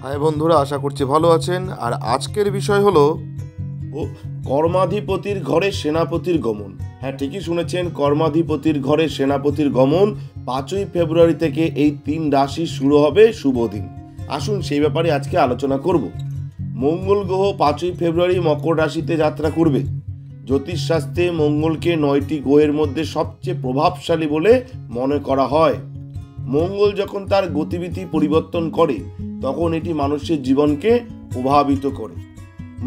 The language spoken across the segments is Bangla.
হাই বন্ধুরা, আশা করছি ভালো আছেন। আর আজকের বিষয় হলো কর্মাধিপতির ঘরে সেনাপতির গমন। হ্যাঁ, ঠিকই শুনেছেন, কর্মাধিপতির ঘরে সেনাপতির গমন 5ই ফেব্রুয়ারি থেকে এই 3 রাশি শুরু হবে শুভ দিন। আসুন সেই ব্যাপারে আজকে আলোচনা করব। মঙ্গল গ্রহ 5ই ফেব্রুয়ারি মকর রাশিতে যাত্রা করবে। জ্যোতিষশাস্ত্রে মঙ্গলকে 9টি গ্রহের মধ্যে সবচেয়ে প্রভাবশালী বলে মনে করা হয়। মঙ্গল যখন তার গতিবিধি পরিবর্তন করে তখন এটি মানুষের জীবনকে প্রভাবিত করে।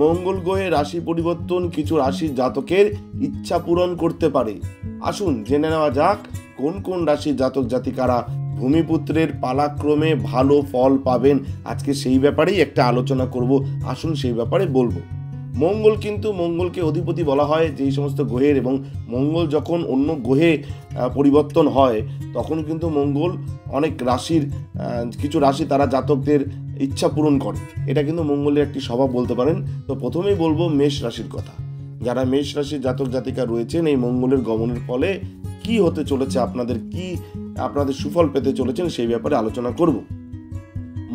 মঙ্গল গ্রহের রাশি পরিবর্তন কিছু রাশির জাতকের ইচ্ছা পূরণ করতে পারে। আসুন জেনে নেওয়া যাক কোন কোন রাশির জাতক জাতিকারা ভূমিপুত্রের পালাক্রমে ভালো ফল পাবেন। আজকে সেই ব্যাপারেই একটা আলোচনা করব। আসুন সেই ব্যাপারে বলবো। মঙ্গল কিন্তু মঙ্গলকে অধিপতি বলা হয় যেই সমস্ত গ্রহের, এবং মঙ্গল যখন অন্য গ্রহে পরিবর্তন হয় তখন কিন্তু মঙ্গল অনেক রাশির কিছু রাশি তারা জাতকদের ইচ্ছা পূরণ করে। এটা কিন্তু মঙ্গলের একটি স্বভাব বলতে পারেন। তো প্রথমেই বলবো মেষ রাশির কথা। যারা মেষ রাশির জাতক জাতিকা রয়েছেন, এই মঙ্গলের গমনের ফলে কি হতে চলেছে, আপনাদের সুফল পেতে চলেছেন সেই ব্যাপারে আলোচনা করব।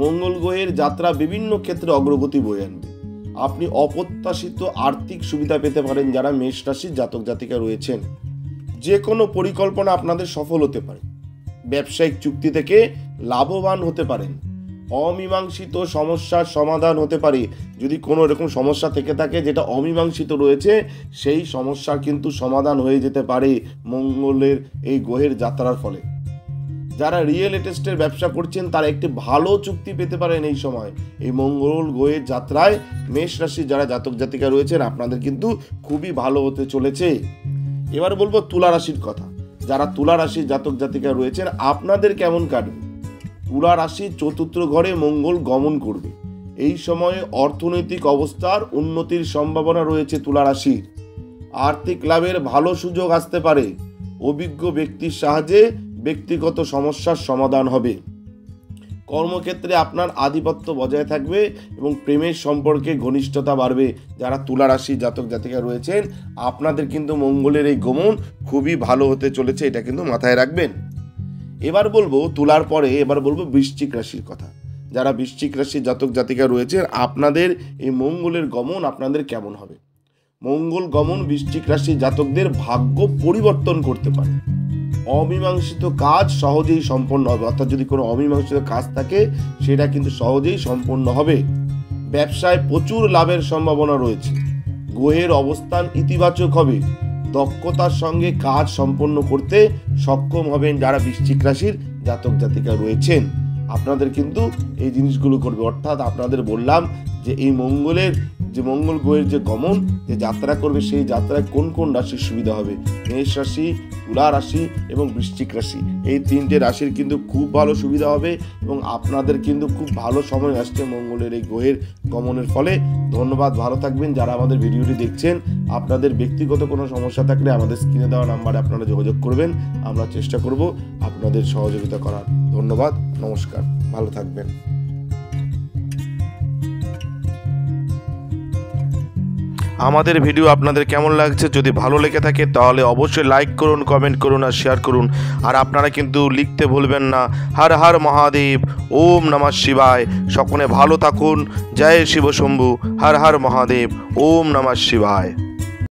মঙ্গল গ্রহের যাত্রা বিভিন্ন ক্ষেত্রে অগ্রগতি বয়ে আনবে। আপনি অপ্রত্যাশিত আর্থিক সুবিধা পেতে পারেন যারা মেষ রাশির জাতক জাতিকা রয়েছেন। যে কোনো পরিকল্পনা আপনাদের সফল হতে পারে। ব্যবসায়িক চুক্তি থেকে লাভবান হতে পারেন। অমীমাংসিত সমস্যার সমাধান হতে পারে। যদি কোনো এরকম সমস্যা থেকে থাকে যেটা অমীমাংসিত রয়েছে, সেই সমস্যার কিন্তু সমাধান হয়ে যেতে পারে মঙ্গলের এই গ্রহের যাত্রার ফলে। যারা রিয়েল এস্টেটের ব্যবসা করছেন তারা একটি ভালো চুক্তি পেতে পারেন এই সময়। এই মঙ্গল গ্রহের যাত্রায় মেষ রাশির যারা জাতক জাতিকা রয়েছেন আপনাদের কিন্তু খুবই ভালো হতে চলেছে। এবার বলবো তুলা রাশির কথা। যারা তুলা রাশির জাতক জাতিকা রয়েছেন আপনাদের কেমন কাটবে? তুলা রাশির চতুর্থ ঘরে মঙ্গল গমন করবে। এই সময়ে অর্থনৈতিক অবস্থার উন্নতির সম্ভাবনা রয়েছে তুলা রাশির। আর্থিক লাভের ভালো সুযোগ আসতে পারে। অভিজ্ঞ ব্যক্তির সাহায্যে ব্যক্তিগত সমস্যার সমাধান হবে। কর্মক্ষেত্রে আপনার আধিপত্য বজায় থাকবে এবং প্রেমের সম্পর্কে ঘনিষ্ঠতা বাড়বে। যারা তুলা রাশির জাতক জাতিকা রয়েছেন আপনাদের কিন্তু মঙ্গলের এই গমন খুবই ভালো হতে চলেছে, এটা কিন্তু মাথায় রাখবেন। এবার বলবো তুলার পরে বৃশ্চিক রাশির কথা। যারা বৃশ্চিক রাশির জাতক জাতিকা রয়েছেন আপনাদের এই মঙ্গলের গমন আপনাদের কেমন হবে? মঙ্গল গমন বৃশ্চিক রাশির জাতকদের ভাগ্য পরিবর্তন করতে পারে। অমীমাংসিত কাজ সহজেই সম্পন্ন হবে। অর্থাৎ যদি কোনো অমীমাংসিত কাজ থাকে সেটা কিন্তু সহজেই সম্পন্ন হবে। ব্যবসায় প্রচুর লাভের সম্ভাবনা রয়েছে। গ্রহের অবস্থান ইতিবাচক হবে। দক্ষতার সঙ্গে কাজ সম্পন্ন করতে সক্ষম হবেন যারা বৃশ্চিক রাশির জাতক জাতিকা রয়েছেন। আপনাদের কিন্তু এই জিনিসগুলো করবে। অর্থাৎ আপনাদের বললাম যে এই মঙ্গল গ্রহের যে গমন যে যাত্রা করবে সেই যাত্রায় কোন কোন রাশির সুবিধা হবে। মেষ রাশি, তুলা রাশি এবং বৃশ্চিক রাশি, এই 3টে রাশির কিন্তু খুব ভালো সুবিধা হবে এবং আপনাদের কিন্তু খুব ভালো সময় আসছে মঙ্গলের এই গ্রহের গমনের ফলে। ধন্যবাদ, ভালো থাকবেন। যারা আমাদের ভিডিওটি দেখছেন আপনাদের ব্যক্তিগত কোনো সমস্যা থাকলে আমাদের স্ক্রিনে দেওয়া নাম্বারে আপনারা যোগাযোগ করবেন। আমরা চেষ্টা করব আপনাদের সহযোগিতা করার। ধন্যবাদ, নমস্কার, ভালো থাকবেন। আমাদের ভিডিও আপনাদের কেমন লাগছে? যদি ভালো লেগে থাকে তাহলে অবশ্যই লাইক করুন, কমেন্ট করুন আর শেয়ার করুন। আর আপনারা কিন্তু লিখতে ভুলবেন না। হর হর মহাদেব, ওম নমঃ শিবায়। সকলে ভালো থাকুন। জয় শিব শম্ভু। হর হর মহাদেব, ওম নমঃ শিবায়।